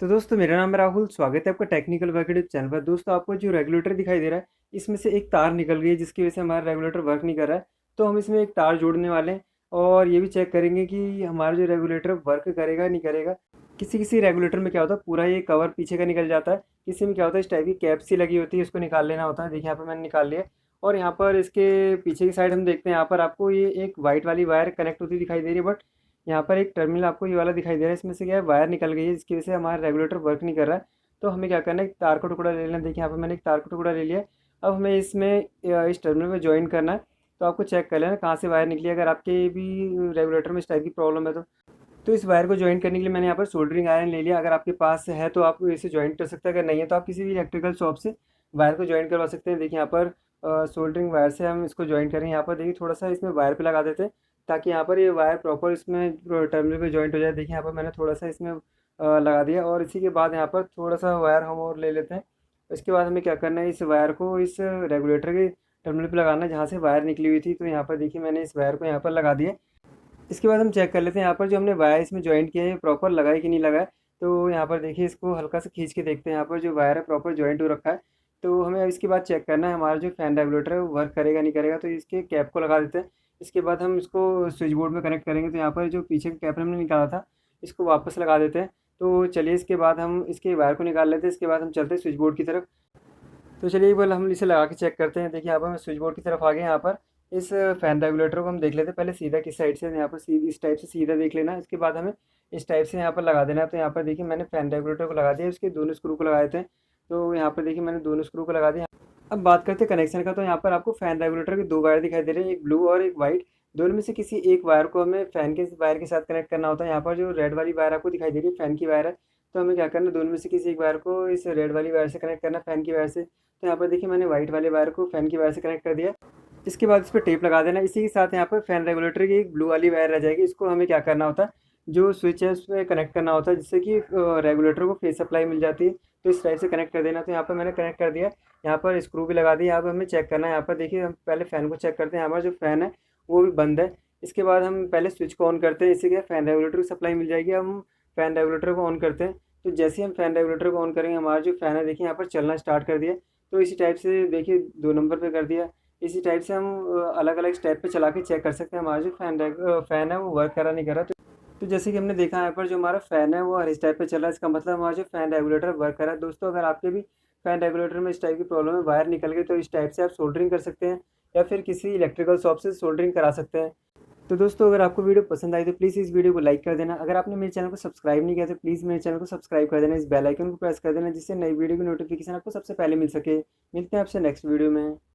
तो दोस्तों मेरा नाम है राहुल। स्वागत है आपका टेक्निकल वर्क यूट्यूब चैनल पर। दोस्तों आपको जो रेगुलेटर दिखाई दे रहा है, इसमें से एक तार निकल गई है जिसकी वजह से हमारा रेगुलेटर वर्क नहीं कर रहा है। तो हम इसमें एक तार जोड़ने वाले हैं और ये भी चेक करेंगे कि हमारा जो रेगुलेटर वर्क करेगा नहीं करेगा। किसी किसी रेगुलेटर में क्या होता है, पूरा ये कवर पीछे का निकल जाता है। किसी में क्या होता है, इस टाइप की कैप सी लगी होती है, इसको निकाल लेना होता है। देखिए यहाँ पर मैंने निकाल लिया। और यहाँ पर इसके पीछे की साइड हम देखते हैं, यहाँ पर आपको ये एक वाइट वाली वायर कनेक्ट होती दिखाई दे रही है। बट यहाँ पर एक टर्मिनल आपको ये वाला दिखाई दे रहा है, इसमें से क्या है, वायर निकल गई है जिसकी वजह से हमारा रेगुलेटर वर्क नहीं कर रहा है। तो हमें क्या करना है, एक तार का टुकड़ा ले लेना। देखिए यहाँ पर मैंने एक तार का टुकड़ा ले लिया। अब हमें इसमें इस टर्मिनल में ज्वाइन करना है। तो आपको चेक कर लेना कहाँ से वायर निकली है, अगर आपके भी रेगुलेटर में इस टाइप की प्रॉब्लम है तो इस वायर को ज्वाइन करने के लिए मैंने यहाँ पर सोल्डरिंग आयरन ले लिया। अगर आपके पास है तो आप इसे ज्वाइन कर सकते हैं, अगर नहीं है तो आप किसी भी इलेक्ट्रिकल शॉप से वायर को ज्वाइन करवा सकते हैं। देखिए यहाँ पर सोल्डरिंग वायर से हम इसको ज्वाइन करें। यहाँ पर देखिए थोड़ा सा इसमें वायर पे लगा देते हैं ताकि यहाँ पर ये वायर प्रॉपर इसमें टर्मिनल पे ज्वाइंट हो जाए। देखिए यहाँ पर मैंने थोड़ा सा इसमें लगा दिया और इसी के बाद यहाँ पर थोड़ा सा वायर हम और ले लेते हैं। इसके बाद हमें क्या करना है, इस वायर को इस रेगुलेटर के टर्मिनल पे लगाना है जहाँ से वायर निकली हुई थी। तो यहाँ पर देखिए मैंने इस वायर को यहाँ पर लगा दिया। इसके बाद हम चेक कर लेते हैं यहाँ पर जो हमने वायर इसमें ज्वाइंट किया है प्रॉपर लगा है कि नहीं लगा है। तो यहाँ पर देखिए इसको हल्का सा खींच के देखते हैं, यहाँ पर जो वायर है प्रॉपर ज्वाइंट हो रखा है। तो हमें अब इसके बाद चेक करना है हमारा जो फैन रेगुलेटर है वो वर्क करेगा नहीं करेगा। तो इसके कैप को लगा देते हैं। इसके बाद हम इसको स्विच बोर्ड में कनेक्ट करेंगे। तो यहाँ पर जो पीछे का कैप हमने निकाला था, इसको वापस लगा देते हैं। तो चलिए इसके बाद हम इसके वायर को निकाल लेते हैं। इसके बाद हम चलते हैं स्विच बोर्ड की तरफ। तो चलिए एक बार हम इसे लगा के चेक करते हैं। देखिए यहाँ पर हम स्विच बोर्ड की तरफ आ गए। यहाँ पर इस फैन रेगुलेटर को हम देख लेते हैं पहले सीधा किस साइड से है। यहाँ पर सीधी इस टाइप से सीधा देख लेना है। इसके बाद हमें इस टाइप से यहाँ पर लगा देना है। तो यहाँ पर देखिए मैंने फैन रेगुलेटर को लगा दिया, इसके दोनों स्क्रू को लगा देते हैं। तो यहाँ पर देखिए मैंने दोनों स्क्रू को लगा दिया। अब बात करते हैं कनेक्शन का। तो यहाँ पर आपको फैन रेगुलेटर के दो वायर दिखाई दे रहे हैं, एक ब्लू और एक वाइट। दोनों में से किसी एक वायर को हमें फैन के वायर के साथ कनेक्ट करना होता है। यहाँ पर जो रेड वाली वायर आपको दिखाई दे रही है फैन की वायर है। तो हमें क्या करना है, दोनों में से किसी एक वायर को इस रेड वाली वायर से कनेक्ट करना है, फैन की वायर से। तो यहाँ पर देखिए मैंने वाइट वाले वायर को फैन की वायर से कनेक्ट कर दिया। इसके बाद इस पर टेप लगा देना। इसी के साथ यहाँ पर फैन रेगुलेटर की एक ब्लू वाली वायर रह जाएगी। इसको हमें क्या करना होता है, जो स्विच है उस पर कनेक्ट करना होता है जिससे कि रेगुलेटर को फेस सप्लाई मिल जाती है। तो इस टाइप से कनेक्ट कर देना। तो यहाँ पर मैंने कनेक्ट कर दिया। यहाँ पर स्क्रू भी लगा दिया। यहाँ पर हमें चेक करना है। यहाँ पर देखिए हम पहले फ़ैन को चेक करते हैं। हमारा जो फ़ैन है वो भी बंद है। इसके बाद हम पहले स्विच को ऑन करते हैं, इससे क्या फ़ैन रेगुलेटर की सप्लाई मिल जाएगी। हम फ़ैन रेगुलेटर को ऑन करते हैं। तो जैसे ही हम फ़ैन रेगुलेटर को ऑन करेंगे, हमारा जो फ़ैन है देखिए यहाँ पर चलना स्टार्ट कर दिया। तो इसी टाइप से देखिए 2 नंबर पे कर दिया। इसी टाइप से हम अलग अलग स्टेप पे चला के चेक कर सकते हैं हमारा जो फ़ैन है वो वर्क कर रहा नहीं कर रहा। तो जैसे कि हमने देखा यहाँ पर जो हमारा फ़ैन है वो हर इस टाइप पे चल रहा है, इसका मतलब हमारा जो फ़ैन रेगुलेटर वर्क कर रहा है। दोस्तों अगर आपके भी फ़ैन रेगुलेटर में इस टाइप की प्रॉब्लम है, वायर निकल गई, तो इस टाइप से आप सोल्डरिंग कर सकते हैं या फिर किसी इलेक्ट्रिकल शॉप से सोल्डरिंग करा सकते हैं। तो दोस्तों अगर आपको वीडियो पसंद आई तो प्लीज़ इस वीडियो को लाइक कर देना। अगर आपने मेरे चैनल को सब्सक्राइब नहीं किया तो प्लीज़ मेरे चैनल को सब्सक्राइब कर देना, इस बेल आइकन को प्रेस कर देना जिससे नई वीडियो की नोटिफिकेशन आपको सबसे पहले मिल सके। मिलते हैं आपसे नेक्स्ट वीडियो में।